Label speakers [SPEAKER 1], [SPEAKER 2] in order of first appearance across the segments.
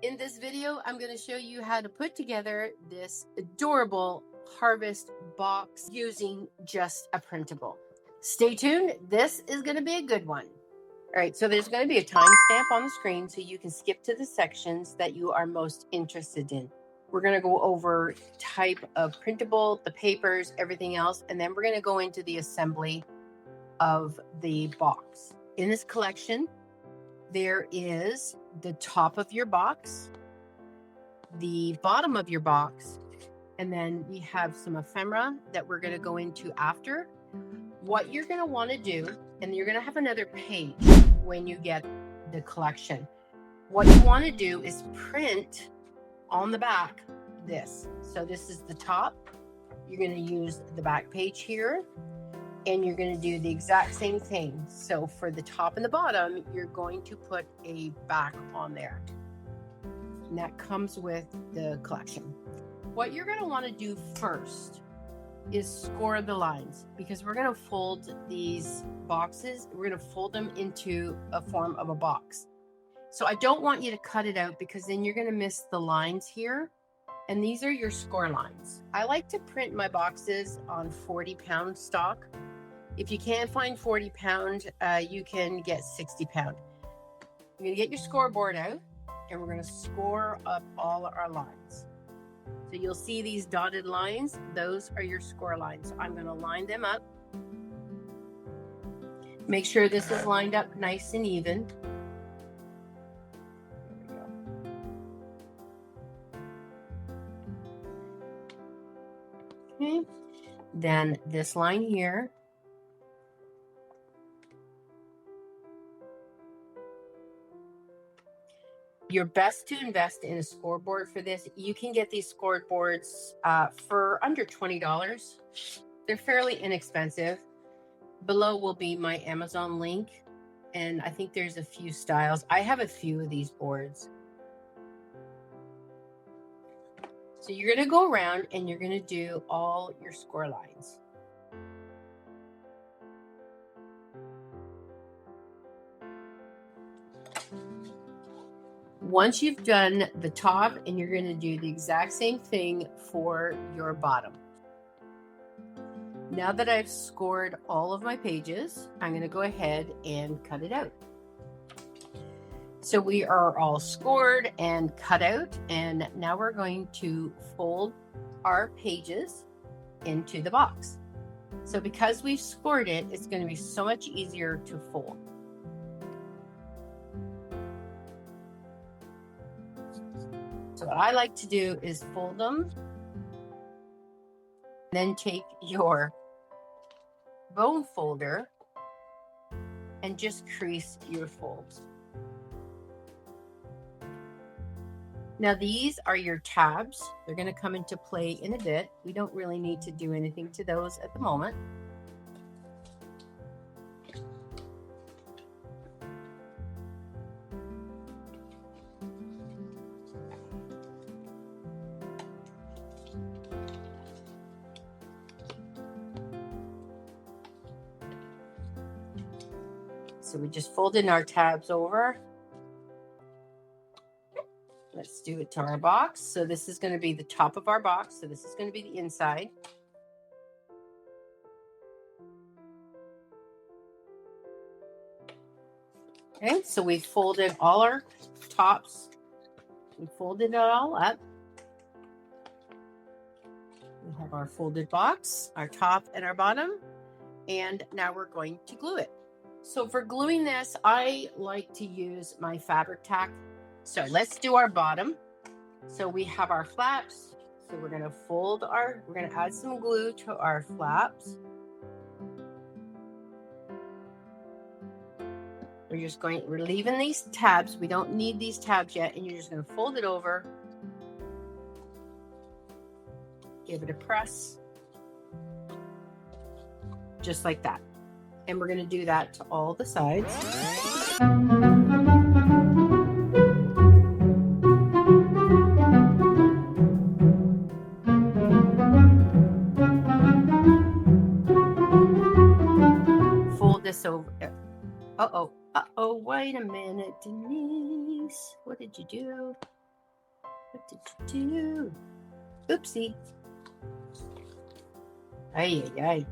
[SPEAKER 1] In this video, I'm going to show you how to put together this adorable harvest box using just a printable. Stay tuned. This is going to be a good one. All right, so there's going to be a timestamp on the screen so you can skip to the sections that you are most interested in. We're going to go over type of printable, the papers, everything else, and then we're going to go into the assembly of the box. In this collection, there is the top of your box, the bottom of your box, and then we have some ephemera that we're going to go into after. What you're going to want to do, and you're going to have another page when you get the collection. What you want to do is print on the back this. So this is the top. You're going to use the back page here, and you're going to do the exact same thing. So for the top and the bottom, you're going to put a back on there. And that comes with the collection. What you're going to want to do first is score the lines, because we're going to fold these boxes. We're going to fold them into a form of a box. So I don't want you to cut it out, because then you're going to miss the lines here. And these are your score lines. I like to print my boxes on 40-pound stock. If you can't find 40-pound, you can get 60-pound. You're going to get your scoreboard out, and we're going to score up all our lines. So you'll see these dotted lines. Those are your score lines. So I'm going to line them up. Make sure this is lined up nice and even. There we go. Okay. Then this line here. You're best to invest in a scoreboard for this. You can get these scoreboards for under $20. They're fairly inexpensive. Below will be my Amazon link, and I think there's a few styles. I have a few of these boards. So you're going to go around and you're going to do all your score lines. Once you've done the top, and you're going to do the exact same thing for your bottom. Now that I've scored all of my pages, I'm going to go ahead and cut it out. So we are all scored and cut out, and now we're going to fold our pages into the box. So because we've scored it, it's going to be so much easier to fold. So what I like to do is fold them, then take your bone folder and just crease your folds. Now these are your tabs. They're going to come into play in a bit. We don't really need to do anything to those at the moment. So we just folded our tabs over. Let's do it to our box. So this is going to be the top of our box. So this is going to be the inside. Okay, so we folded all our tops. We folded it all up. We have our folded box, our top and our bottom. And now we're going to glue it. So for gluing this, I like to use my fabric tack. So let's do our bottom. So we have our flaps. So we're going to we're going to add some glue to our flaps. We're leaving these tabs. We don't need these tabs yet. And you're just going to fold it over. Give it a press. Just like that. And we're going to do that to all the sides. Fold this over. Uh-oh, wait a minute, Denise. What did you do? What did you do? Oopsie. Ay, ay, ay.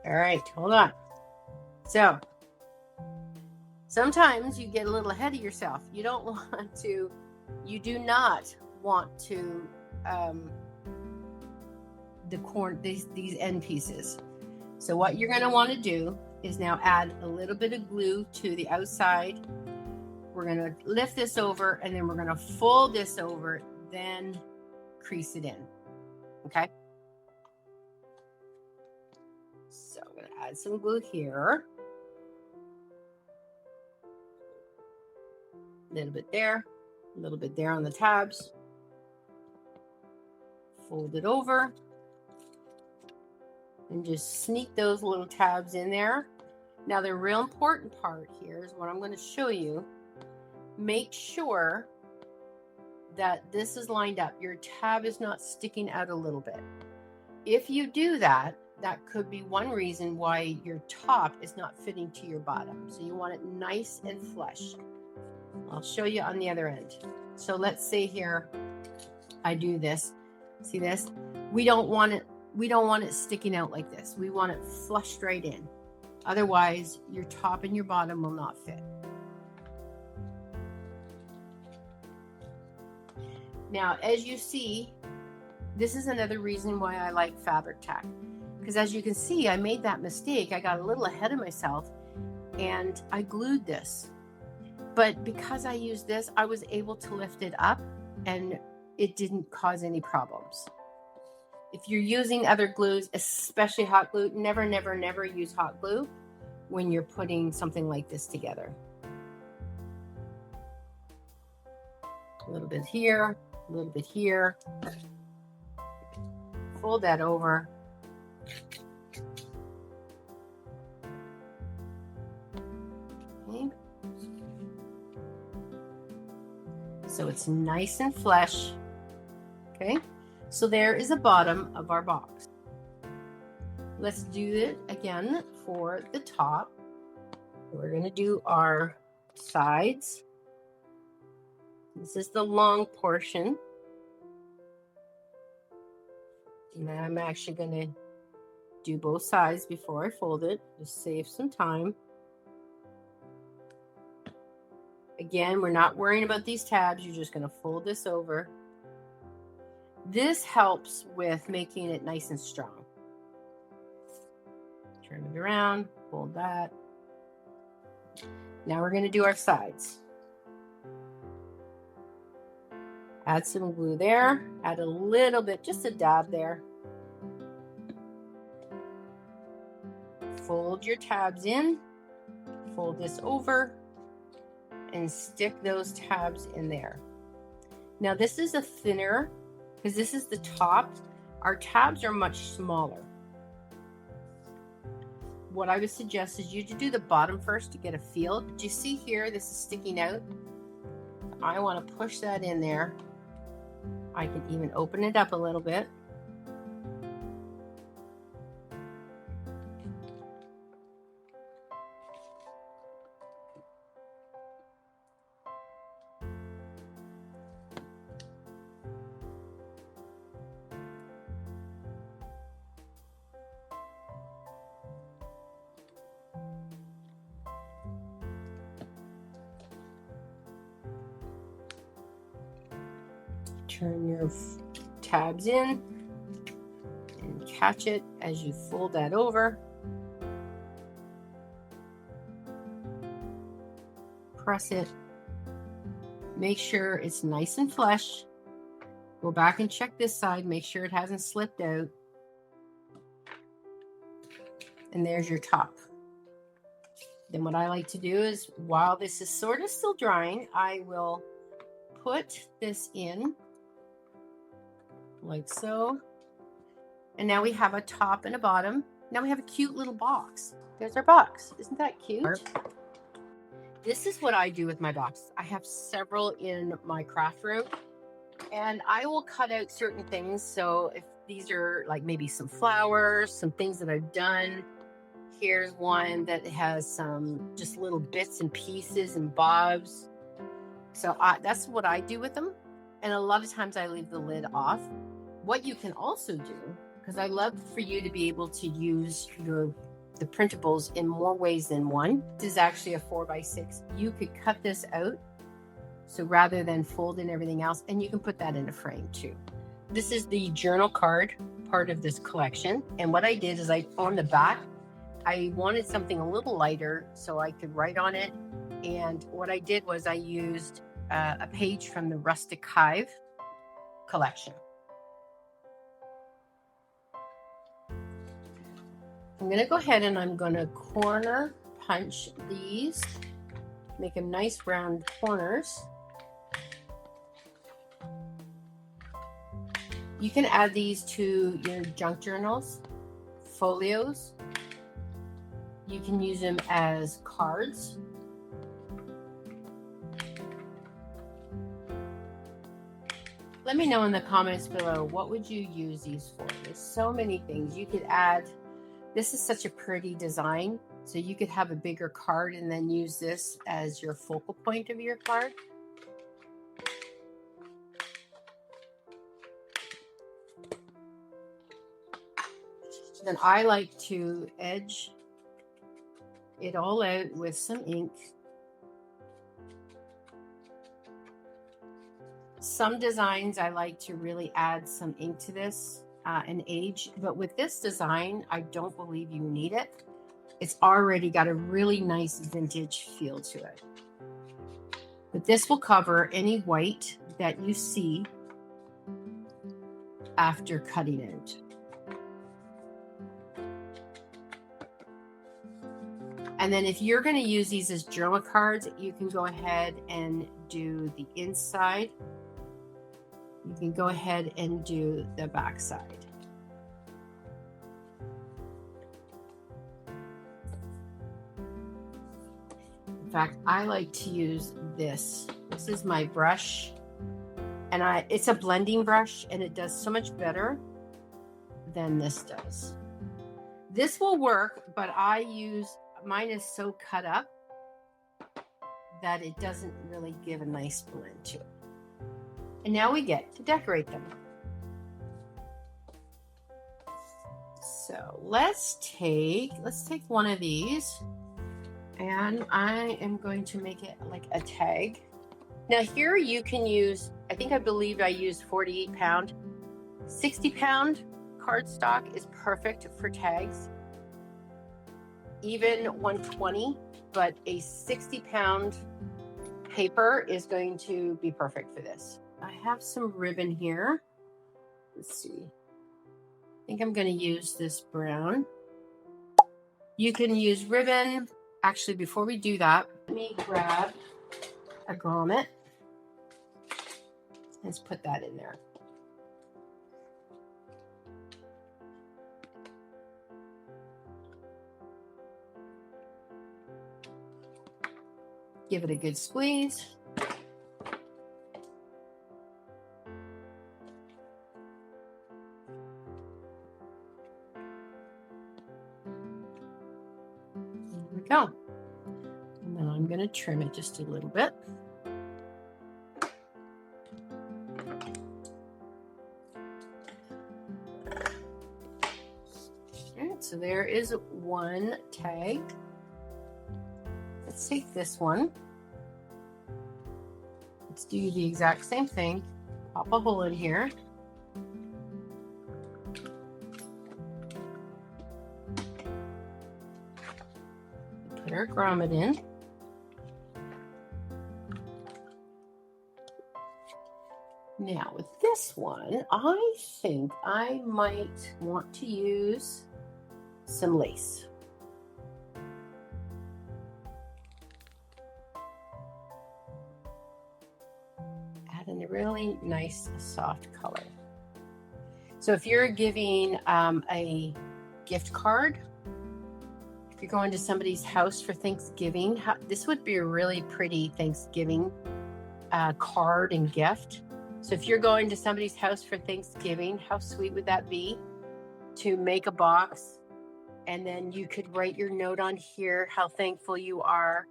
[SPEAKER 1] All right, hold on. So, sometimes you get a little ahead of yourself. You don't want to, you do not want to these end pieces. So what you're going to want to do is now add a little bit of glue to the outside. We're going to lift this over and then we're going to fold this over, then crease it in. Okay. So I'm going to add some glue here. A little bit there, a little bit there on the tabs. Fold it over. And just sneak those little tabs in there. Now the real important part here is what I'm going to show you. Make sure that this is lined up. Your tab is not sticking out a little bit. If you do that, that could be one reason why your top is not fitting to your bottom. So you want it nice and flush. I'll show you on the other end. So let's say here, I do this. See this? We don't want it sticking out like this. We want it flushed right in. Otherwise, your top and your bottom will not fit. Now, as you see, this is another reason why I like fabric tack. Because as you can see, I made that mistake. I got a little ahead of myself and I glued this. But because I used this, I was able to lift it up and it didn't cause any problems. If you're using other glues, especially hot glue, never, never, never use hot glue when you're putting something like this together. A little bit here, a little bit here. Fold that over. Okay. So it's nice and flush. Okay. So there is a bottom of our box. Let's do it again for the top. We're going to do our sides. This is the long portion. And I'm actually going to do both sides before I fold it, just save some time. Again, we're not worrying about these tabs. You're just going to fold this over. This helps with making it nice and strong. Turn it around, fold that. Now we're going to do our sides. Add some glue there, add a little bit, just a dab there. Fold your tabs in, fold this over, and stick those tabs in there. Now this is a thinner, because this is the top. Our tabs are much smaller. What I would suggest is you to do the bottom first to get a feel. Do you see here, this is sticking out? I want to push that in there. I can even open it up a little bit. Turn your tabs in and catch it as you fold that over. Press it. Make sure it's nice and flush. Go back and check this side. Make sure it hasn't slipped out. And there's your top. Then what I like to do is, while this is sort of still drying, I will put this in like so. And now we have a top and a bottom. Now we have a cute little box. There's our box. Isn't that cute? This is what I do with my box. I have several in my craft room, and I will cut out certain things. So if these are like maybe some flowers, some things that I've done. Here's one that has some just little bits and pieces and bobs. So that's what I do with them. And a lot of times I leave the lid off. What you can also do, because I love for you to be able to use the printables in more ways than one. This is actually a 4x6. You could cut this out. So rather than folding everything else, and you can put that in a frame too. This is the journal card part of this collection. And what I did is on the back, I wanted something a little lighter so I could write on it. And what I did was I used a page from the Rustic Hive collection. I'm going to go ahead and I'm going to corner punch these, make them nice round corners. You can add these to your junk journals, folios. You can use them as cards. Let me know in the comments below, what would you use these for? There's so many things you could add. This is such a pretty design. So you could have a bigger card and then use this as your focal point of your card. Then I like to edge it all out with some ink. Some designs I like to really add some ink to this and age, but with this design, I don't believe you need it. It's already got a really nice vintage feel to it. But this will cover any white that you see after cutting it. And then if you're going to use these as journal cards, you can go ahead and do the inside. You can go ahead and do the back side. In fact, I like to use this. This is my brush, and it's a blending brush, and it does so much better than this does. This will work, but mine is so cut up that it doesn't really give a nice blend to it. And now we get to decorate them. So let's take one of these, and I am going to make it like a tag. Now here you can use, I believe I used 48 pound. 60 pound cardstock is perfect for tags. Even 120, but a 60 pound paper is going to be perfect for this. I have some ribbon here. Let's see. I think I'm going to use this brown. You can use ribbon. Actually, before we do that, let me grab a grommet. Let's put that in there. Give it a good squeeze. There we go. And then I'm going to trim it just a little bit. All right, so there is one tag. Let's take this one. Let's do the exact same thing. Pop a hole in here. Put our grommet in. Now with this one, I think I might want to use some lace. And a really nice soft color. So if you're giving a gift card, if you're going to somebody's house for Thanksgiving, this would be a really pretty Thanksgiving card and gift. So if you're going to somebody's house for Thanksgiving, how sweet would that be to make a box, and then you could write your note on here how thankful you are,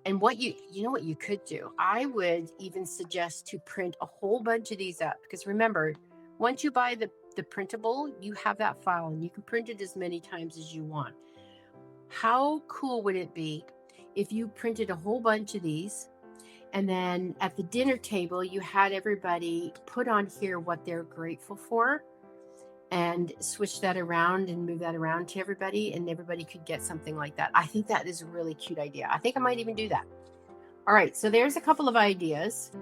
[SPEAKER 1] And you know what you could do? I would even suggest to print a whole bunch of these up, because remember, once you buy the printable, you have that file and you can print it as many times as you want. How cool would it be if you printed a whole bunch of these, and then at the dinner table, you had everybody put on here what they're grateful for, and switch that around and move that around to everybody, and everybody could get something like that. I think that is a really cute idea. I think I might even do that. All right, so there's a couple of ideas.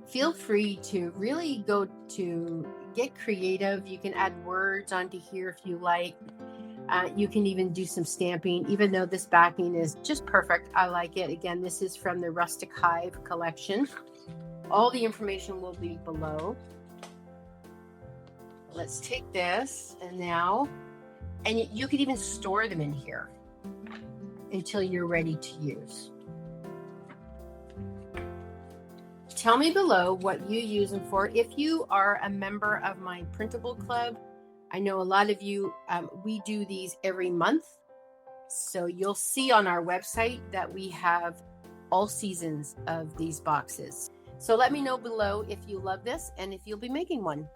[SPEAKER 1] Feel free to really go to get creative. You can add words onto here if you like. You can even do some stamping, even though this backing is just perfect. I like it. Again, this is from the Rustic Hive collection. All the information will be below. Let's take this and you could even store them in here until you're ready to use. Tell me below what you use them for. If you are a member of my Printable Club, I know a lot of you, we do these every month. So you'll see on our website that we have all seasons of these boxes. So let me know below if you love this and if you'll be making one.